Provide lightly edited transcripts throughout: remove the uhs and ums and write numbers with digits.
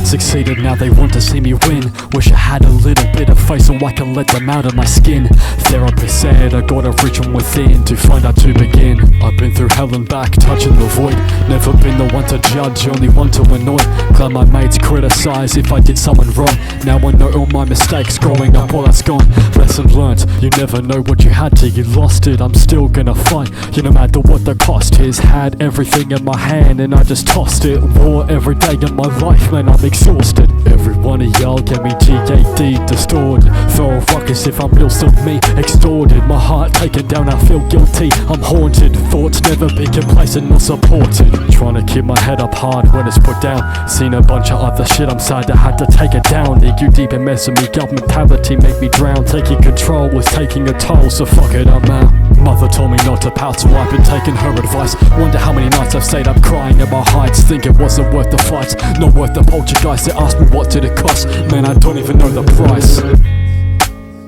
Succeeded, now they want to see me win. Wish I had a little bit of faith so I can let them out of my skin. Therapist said I gotta reach from within to find out to begin. I've been through hell and back, touching the void. Never been the one to judge, only one to annoy. Glad my mates criticize if I did something wrong. Now I know all my mistakes, growing up, all that's gone. Lesson learned, you never know what you had till you lost it. I'm still gonna fight, you no matter what the cost is. Had everything in my hand and I just tossed it. War every day in my life, man, I'm exhausted. Every one of y'all get me GAD distorted. Throw a ruckus if I'm real, still me extorted. My heart taken down, I feel guilty, I'm haunted. Thoughts never be complacent nor supported. Trying to keep my head up hard when it's put down. Seen a bunch of other shit, I'm sad I had to take it down. Dig you deep and messing me up, mentality make me drown. Taking control was taking a toll, so fuck it, I'm out. Mother told me not to pout, so I've been taking her advice. Wonder how many nights I've stayed up crying at my heights. Think it wasn't worth the fights, not worth the poltergeist. They asked me what did it cost, man I don't even know the price.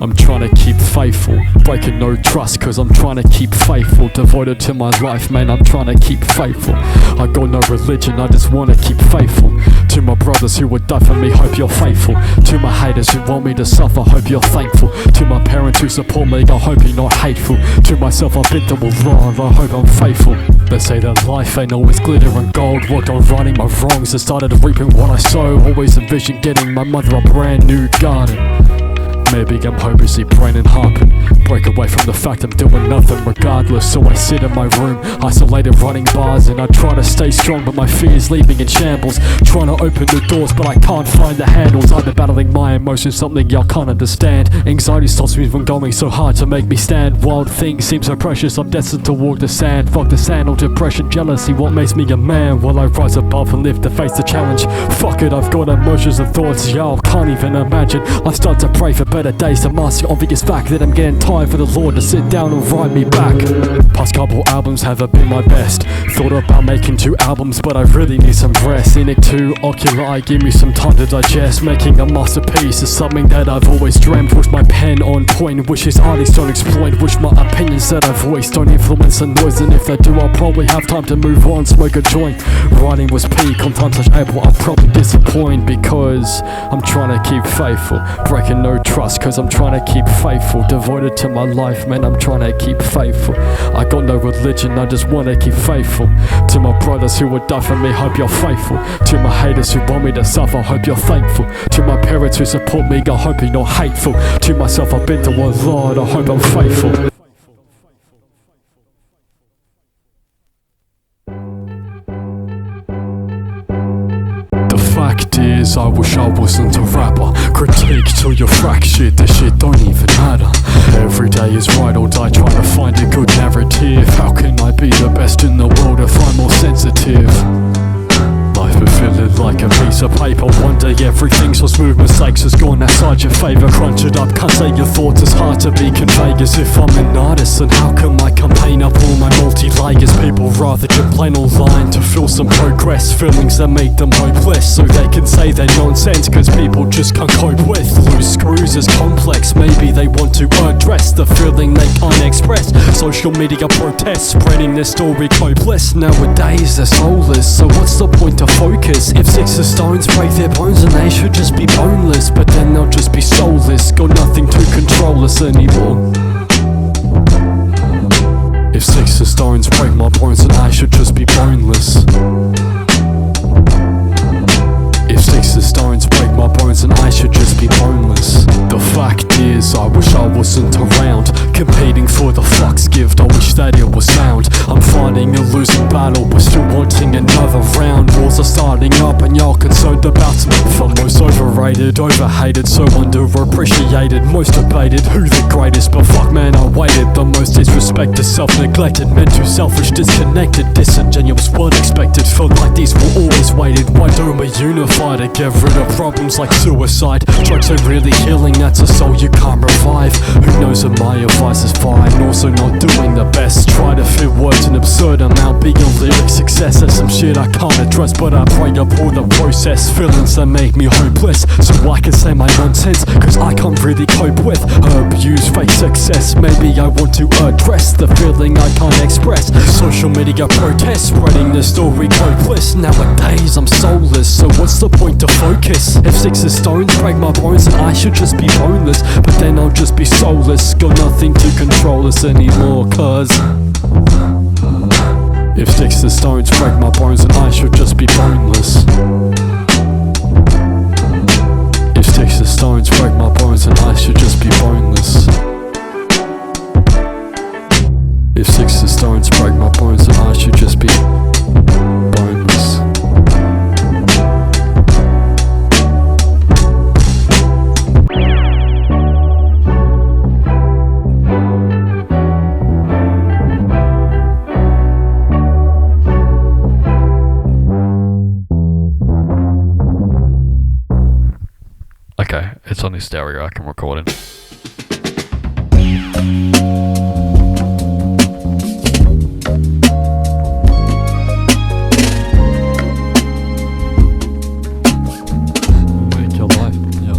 I'm trying to keep faithful, breaking no trust cause I'm trying to keep faithful. Devoted to my life, man, I'm trying to keep faithful. I got no religion, I just wanna keep faithful. To my brothers who would die for me, hope you're faithful. To my haters who want me to suffer, hope you're thankful. To my parents who support me, I hope you're not hateful. To myself, I've been through a lot, I hope I'm faithful. They say that life ain't always glitter and gold. Worked on righting my wrongs and started reaping what I sow. Always envisioned getting my mother a brand new garden. Maybe I'm hopelessly praying and harping. Break away from the fact I'm doing nothing regardless. So I sit in my room, isolated running bars. And I try to stay strong but my fear's leaving in shambles. Trying to open the doors but I can't find the handles. I've been battling my emotions, something y'all can't understand. Anxiety stops me from going so hard to make me stand. Wild things seem so precious, I'm destined to walk the sand. Fuck the sand or depression, jealousy, what makes me a man? Will I rise above and live to face the challenge? Fuck it, I've got emotions and thoughts y'all can't even imagine. I start to pray for better days to mask the obvious fact that I'm getting tired for the Lord to sit down and write me back. Past couple albums haven't been my best. Thought about making 2 albums but I really need some rest. In it too, Oculi, give me some time to digest. Making a masterpiece is something that I've always dreamt. Wish my pen on point, wish his artists don't exploit. Wish my opinions that I voice don't influence the noise. And if they do, I'll probably have time to move on, smoke a joint. Writing was peak, on times such April I'll probably disappoint. Because I'm trying to keep faithful, breaking no trust cause I'm trying to keep faithful. Devoted to my life, man, I'm trying to keep faithful. I got no religion, I just want to keep faithful. To my brothers who would die for me, hope you're faithful. To my haters who want me to suffer, hope you're thankful. To my parents who support me, I hope you're not hateful. To myself, I've been through a lot, I hope I'm faithful. Fact is, I wish I wasn't a rapper. Critique till you're fractured, this shit don't even matter. Every day is ride or die, trying to find a good narrative. How can I be the best in the world if I'm more sensitive? Life been feeling like a piece of paper. One day everything's so smooth, mistakes has gone outside your favour. Crunch it up, can't say your thoughts, it's hard to be conveyed. As if I'm an artist, and how can my campaign up all my multi-layers? People rather just plain old line to feel some progress. Feelings that make them hopeless, so they can say they're nonsense, cause people just can't cope with. Loose screws is complex, maybe they want to address the feeling they can't express. Social media protests, spreading their story hopeless. Nowadays they're soulless, so what's the point to focus? If 6 of stones break their bones and they should just be boneless, but then they'll just be soulless. Got nothing to control us anymore. If 6 of stones break my bones and I should just be boneless. If 6 of stones break my bones and I should just be boneless. The fact is, I wish I wasn't around, competing for the fuck's gift, I wish that it was sound. I'm fighting a losing battle, but still wanting another round. Wars are starting up and y'all concerned about some fuck. Most overrated, overhated, so underappreciated. Most debated, who the greatest, but fuck man I waited. The most disrespected, self-neglected, meant too selfish, disconnected, disingenuous, what expected. Felt like these were always waited. Why don't we unify to get rid of problems like suicide? Drugs ain't really healing, that's a soul you can't revive. Who knows if my advice is fine or also not doing the best. Try to fit words an absurd amount, being a lyric success. There's some shit I can't address, but I pray up all the process. Feelings that make me hopeless, so I can say my nonsense, cause I can't really cope with abuse, fake success. Maybe I want to address the feeling I can't express. Social media protests, spreading the story hopeless. Nowadays I'm soulless, so what's the point to focus? If sticks and stones break my bones, then I should just be boneless, but then I'll just be soulless. Got nothing to control us anymore, cause if sticks and stones break my bones, then I should just be boneless. If sticks and stones break my bones, then I should just be boneless. If sticks and stones break my bones, then I should just be boneless. Okay, it's on the stereo, I can record it. Make your life, yeah.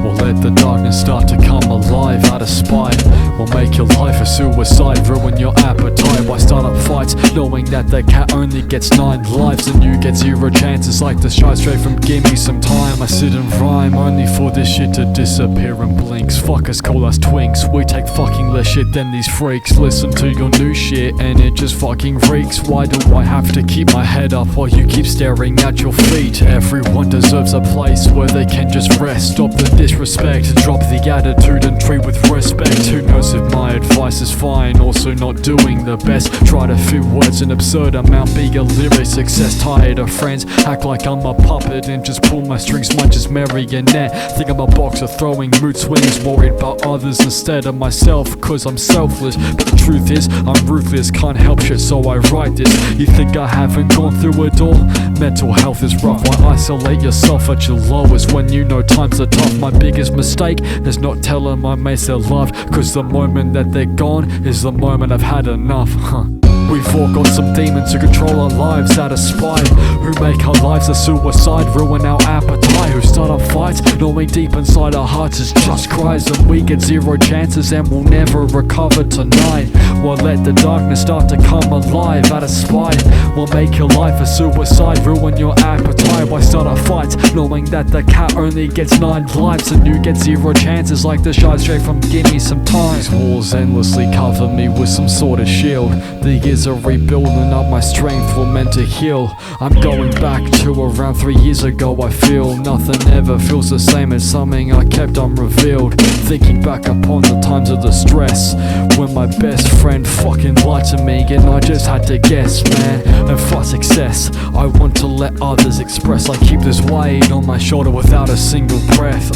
We'll let the darkness start to come alive out of spite. We'll make your life a suicide, ruin your appetite. Why start up fights, knowing that the cat only gets 9 lives and you get 0 chances? Like the shot straight from give me some time. I sit and rhyme only for this shit to disappear in blinks. Fuckers call us twinks, we take fucking less shit than these freaks. Listen to your new shit and it just fucking reeks. Why do I have to keep my head up while you keep staring at your feet? Everyone deserves a place where they can just rest. Stop the disrespect, drop the attitude and treat with respect. Who knows if my advice is fine, also not doing the best. Try to fit words an absurd amount, be a lyric success. Tired of friends, act like I'm a puppet and just pull my strings, much as marionette. Think I'm a boxer throwing mood swings, worried about others instead of myself, cause I'm selfless. But the truth is, I'm ruthless, can't help shit, so I write this. You think I haven't gone through it all? Mental health is rough, why isolate yourself at your lowest when you know times are tough? My biggest mistake is not telling my mates they're loved, cause the moment that they're gone is the moment I've had enough. We've all got some demons who control our lives out of spite, who make our lives a suicide, ruin our appetite, who start our fights knowing deep inside our hearts is just cries, and we get 0 chances and we'll never recover tonight. We'll let the darkness start to come alive out of spite. We'll make your life a suicide, ruin your appetite. Why start our fights knowing that the cat only gets 9 lives and you get 0 chances? Like the shot straight from give me some time. These walls endlessly cover me with some sort of shield. The years are rebuilding up my strength, were meant to heal. I'm going back to around 3 years ago. I feel nothing ever feels the same as something I kept unrevealed. Thinking back upon the times of the stress when my best friend fucking lied to me and I just had to guess, man. And for success, I want to let others express. I keep this weight on my shoulder without a single breath.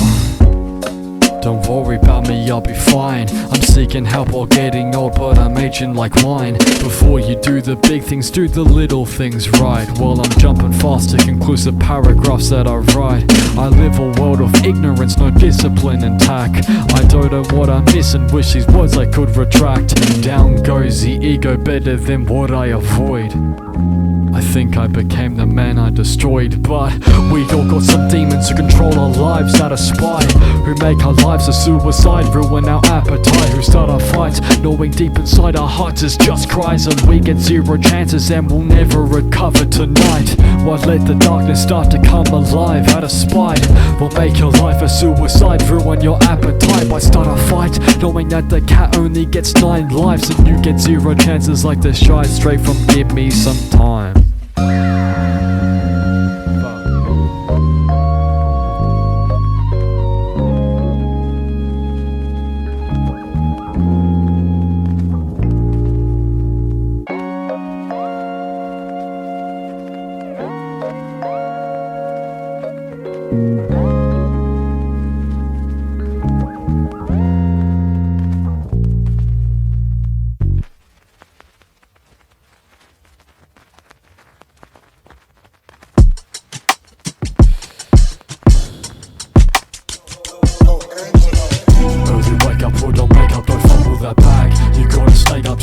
Don't worry about me, I'll be fine. I'm seeking help while getting old, but I'm aging like wine. Before you do the big things, do the little things right. While I'm jumping fast to conclusive paragraphs that I write. I live a world of ignorance, no discipline and tact. I don't know what I miss and wish these words I could retract. Down goes the ego, better than what I avoid. I think I became the man I destroyed, but we all got some demons who control our lives out of spite, who make our lives a suicide, ruin our appetite, who start our fights knowing deep inside our hearts is just cries, and we get 0 chances and we'll never recover tonight. Why let the darkness start to come alive out of spite? We'll make your life a suicide, ruin your appetite. Why start a fight knowing that the cat only gets 9 lives and you get 0 chances? Like the shot straight from give me some time.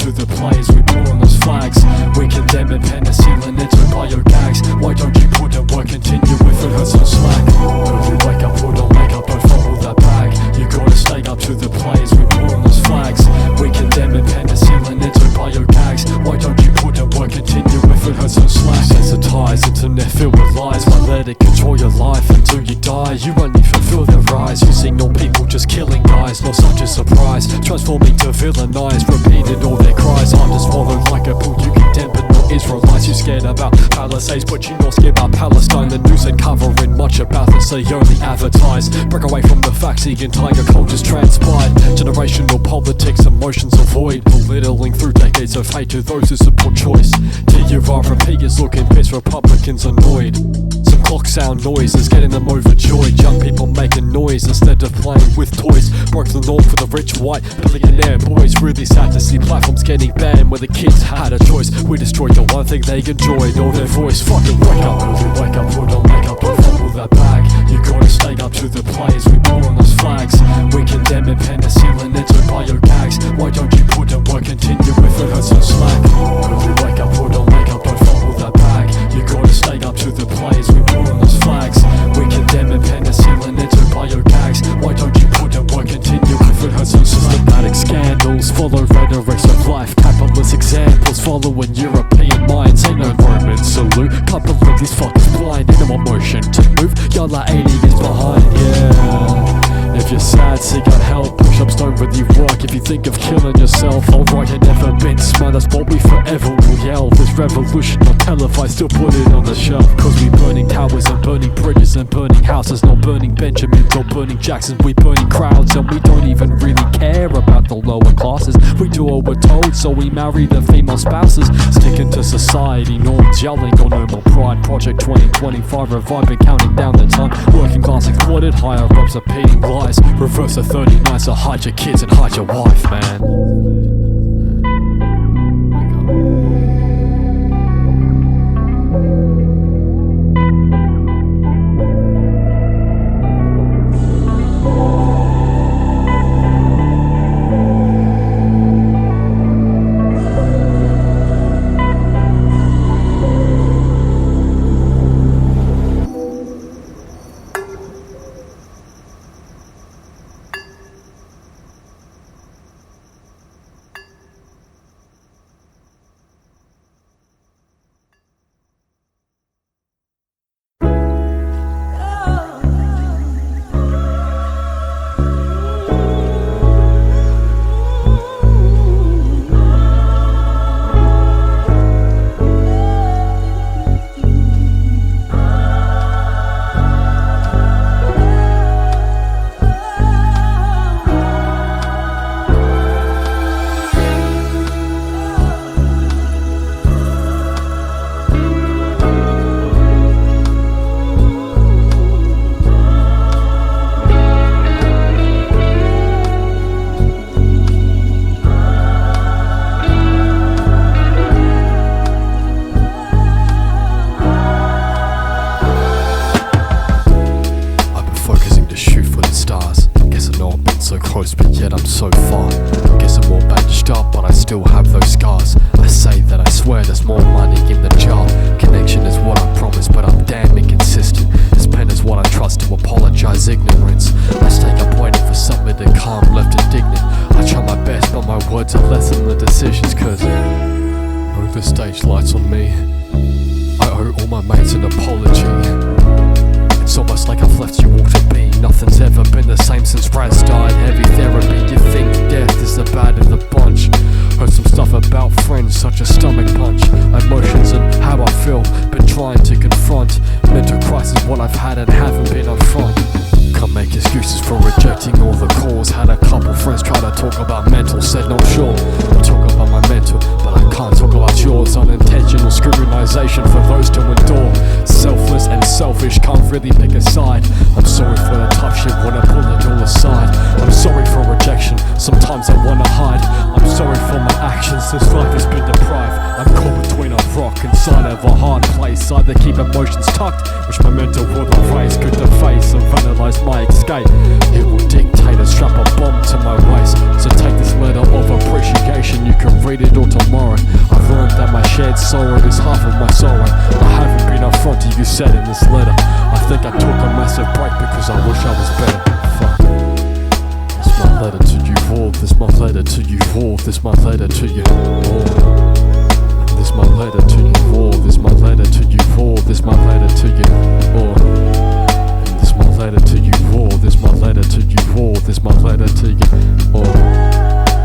to the players we put on those flags. We condemn it, penicillin into bio gags. Why don't you put in work, continue if it hurts on slack? Early wake up, put on makeup, don't follow that bag. You gotta stay up to the players we put on those flags. We condemn it, penicillin into bio gags. Why don't you put in work, continue if it hurts on slack? Sensitized, internet filled with lies. Why let it control your life until you die? You only fulfill their rise. You signal people just killing guys, not such a surprise. Transforming to villainize, repeated all their cries. I'm just swallowed like a bull, you condemn but not Israelites. You scared about Palisades, but you not scared about Palestine. The news ain't covering much about this, they only advertise. Break away from the facts, the entire culture's transpired. Generational politics, emotions avoid. Belittling through decades of hate to those who support choice. TRANQUILO is looking pissed, Republicans annoyed. Some clock sound noises, getting them overjoyed. Young people making noise instead of playing with toys. Broke the norm for the rich white billionaire boys. Really sad to see platforms getting banned where the kids had a choice. We destroyed the one thing they enjoyed, all their voice. Fucking wake up, early wake up, put on makeup, don't follow that bag. You gotta stay up to the players we put on those flags. We condemn it, penicillin into bio gags. Why don't you put in work, continue if it hurts on slack? Early wake up, put on makeup, don't follow that bag. You gotta stay up to the players we put on those flags. We condemn it, penicillin into bio gags. Why don't you put in work, continue if it hurts on slack? Systematic scandals follow rhetorics of life. Capitalist examples following European minds. Ain't no Roman salute, can't believe these fuckers blind. Ain't no emotion to move, y'all like aliens behind, yeah. If you're sad, seek out help. Push-ups don't really work if you think of killing yourself. Alright, I never been smart, that's what we forever will yell. This revolution not televised, still put it on the shelf. Cause we burning towers and burning bridges and burning houses. Not burning Benjamins or burning Jacksons. We burning crowds and we don't even really care about the lower classes. We do what we're told, so we marry the female spouses. Sticking to society norms, yelling on no more pride. Project 2025 reviving, counting down the time. Working class exploited, higher ups repeating lies. Reverse the 39, so hide your kids and hide your wife, man. Close, but yet I'm so far. Guess I'm all bandaged up, but I still have those scars. I say that I swear there's more money in the jar. Connection is what I promise, but I'm damn inconsistent. This pen is what I trust to apologize ignorance. I stay up waiting for something to come, left indignant. I try my best, but my words are less than the decisions. Cause the stage lights on me. I owe all my mates an apology. It's almost like I've left you all to be. Nothing's ever been the same since Raz died. Heavy therapy, you think death is the bad of the bunch. Heard some stuff about friends, such a stomach punch. Emotions and how I feel, been trying to confront. Mental crisis, what I've had and haven't been upfront. Can't make excuses for rejecting all the calls. Had a couple friends try to talk about mental, said not sure. I'm talking about my mental, but I can't talk about yours. Unintentional scrutinization for those to endure. Selfless and selfish, can't really pick a side. I'm sorry for the tough shit, wanna pull it all aside. I'm sorry for rejection, sometimes I wanna hide. I'm sorry for my actions, this life has been deprived. I'm caught between a rock inside of a hard place. Either keep emotions tucked, which my mental will erase. Good to face and vandalize my escape. It will dictate and strap a bomb to my waist. So take this letter of appreciation, you can read it this my letter to you. And this my letter to you. This my letter to you. This my letter to you. And this my letter to you. This my letter to you. This my letter to you.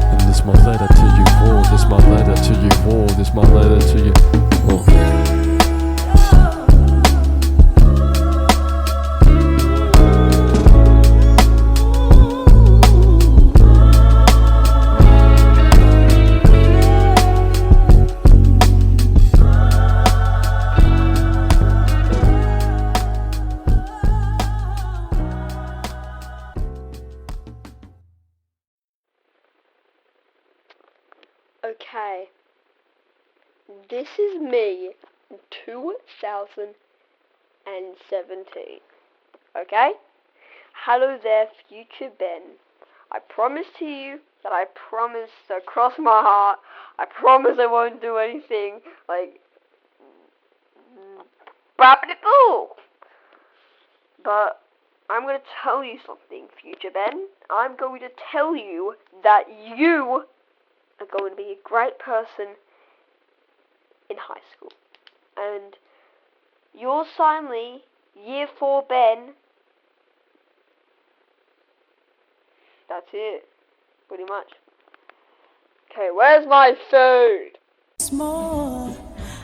And this my letter to you. This my letter to you. This my letter to you. Okay, this is me in 2017. Okay? Hello there, future Ben. I promise to you that I promise to cross my heart. I promise I won't do anything like but I'm going to tell you something, future Ben. I'm going to tell you that you are going to be a great person in high school. And yours finally, year 4 Ben. That's it, pretty much. Okay, where's my food? Small,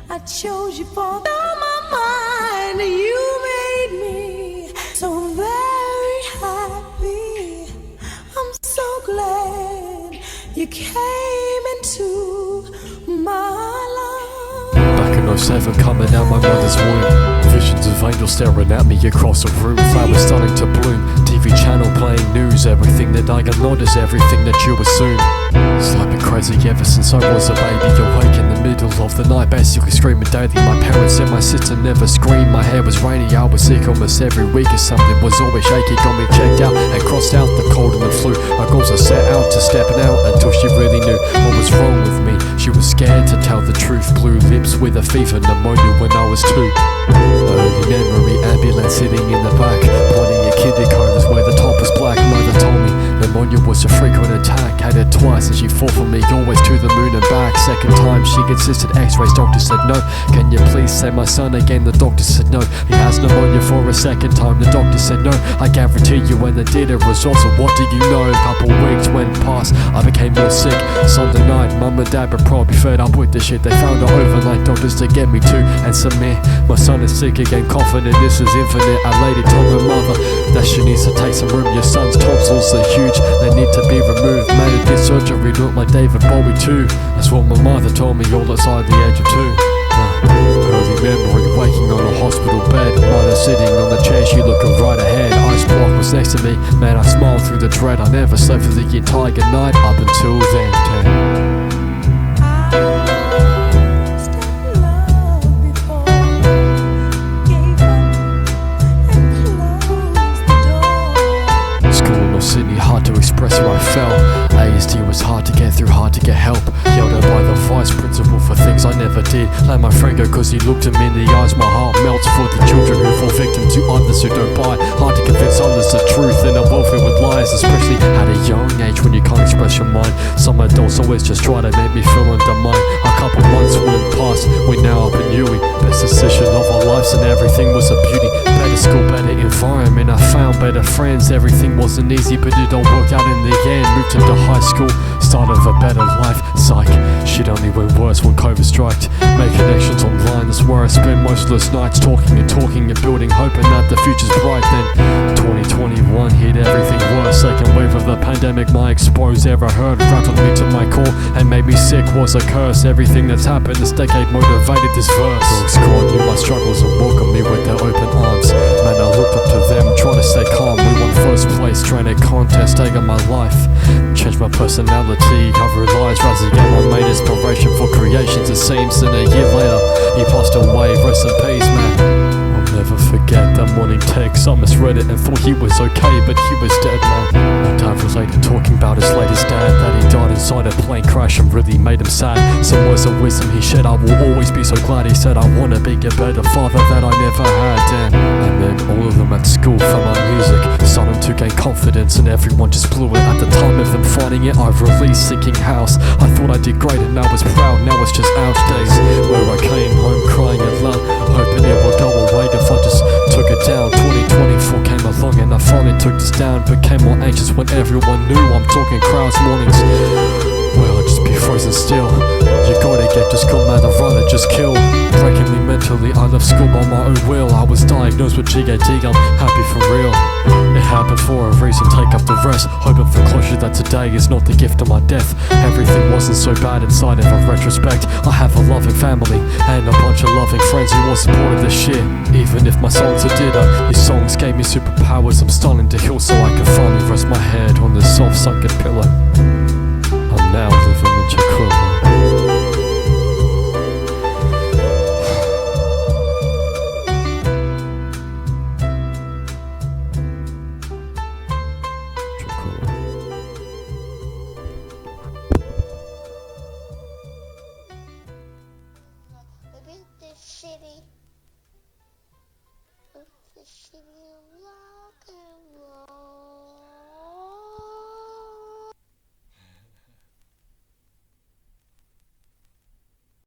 I chose you for my mind. You made me so very happy. I'm so glad you came into my life. Back in 07, coming out my mother's womb. Visions of angels staring at me across the room. Flowers starting to bloom. TV channel playing news. Everything that I can notice, everything that you assume. It's like been crazy ever since I was a baby. Awake in the middle of the night, basically screaming daily. My parents said my sister never screamed. My hair was rainy, I was sick almost every week. Or something was always shaky. Got me checked out and crossed out the cold and the flu. My goals are set out to stepping out until she really knew what was wrong with me. She was scared to tell the truth. Blue lips with a fever, pneumonia when I was 2. Early memory, ambulance sitting in the back, pointing at kindergartens where the top was black. Mother told me pneumonia was a frequent attack. Had it twice and she fought for me, always to the moon and back. Second time she insisted x-rays, doctor said no. Can you please say my son again? The doctor said no. He has pneumonia for a second time. The doctor said no. I guarantee you when they did a result, so what do you know? A couple weeks went past, I became more sick. Sunday night, mum and dad were probably fed up with the shit. They found out overnight doctors to get me to and submit. My son is sick again, coughing and this is infinite. A lady told my mother that she needs to take some room. Your son's tonsils are huge, they need to be removed. Made a this surgery look like David Bowie too. That's what my mother told me all outside the age of 2. Early memory, waking on a hospital bed. Mother sitting on the chair, she looking right ahead. Ice block was next to me, man I smiled through the dread. I never slept for the entire night up until then. Sydney, hard to express where I felt. ASD was hard to get through, hard to get help. Yelled at by the vice principal for things I never did. Let my friend go cause he looked at me in the eyes. My heart melts for the children who fall victim to others who don't buy. Hard to convince others the truth in a world filled with lies, especially at a young age when you can't express your mind. Some adults always just try to make me feel undermined. A couple months went past, we now up in Yui. Best decision of our lives and everything was a beauty. Better school, better environment, I found better friends. Everything wasn't easy but it all worked out in the end. Moved into high school, start of a better life. Psych, shit only went worse when COVID struck. Made connections online, that's where I spent most of those nights. Talking and building, hoping that the future's bright. Then 2021 hit everything worse. Second wave of the pandemic, my exposed ever heard rattled me to my core and made me sick was a curse. Everything that's happened this decade motivated this verse. Dogs God knew my struggles and welcomed me with their open arms. Man, I looked up to them, trying to stay calm. We won first place, training contest, taking my life. Changed my personality, I realized rising again my main inspiration for creations. It seems and a year later, he passed away, rest in peace, man. I'll never forget that morning text. I misread it and thought he was okay, but he was dead, man. My dad was later talking about his latest dad, that he died inside a plane crash. crash and really made him sad. Some words of wisdom he shared, I will always be so glad. He said, I wanna be a better father that I never had. And then all of them at school found my music, starting to gain confidence, and everyone just blew it. At the time of them finding it, I released Sinking House. I thought I did great and I was proud, now it's just ouch days, where I came home crying aloud, hoping it would go away if I just took it down. 2024 came along and I finally took this down. Became more anxious when everyone knew I'm talking crowds, mornings where I'd just be frozen still. You gotta get just got mad, I'd rather just kill. Breaking me mentally, I left school by my own will. I was diagnosed with GAD, I'm happy for real. It happened for a reason, take up the rest. Hoping for closure that today is not the gift of my death. Everything wasn't so bad inside of a retrospect. I have a loving family and a bunch of loving friends who all supported this shit. Even if my songs are ditto, these songs gave me superpowers. I'm starting to heal so I can finally rest my head on this soft sunken pillow.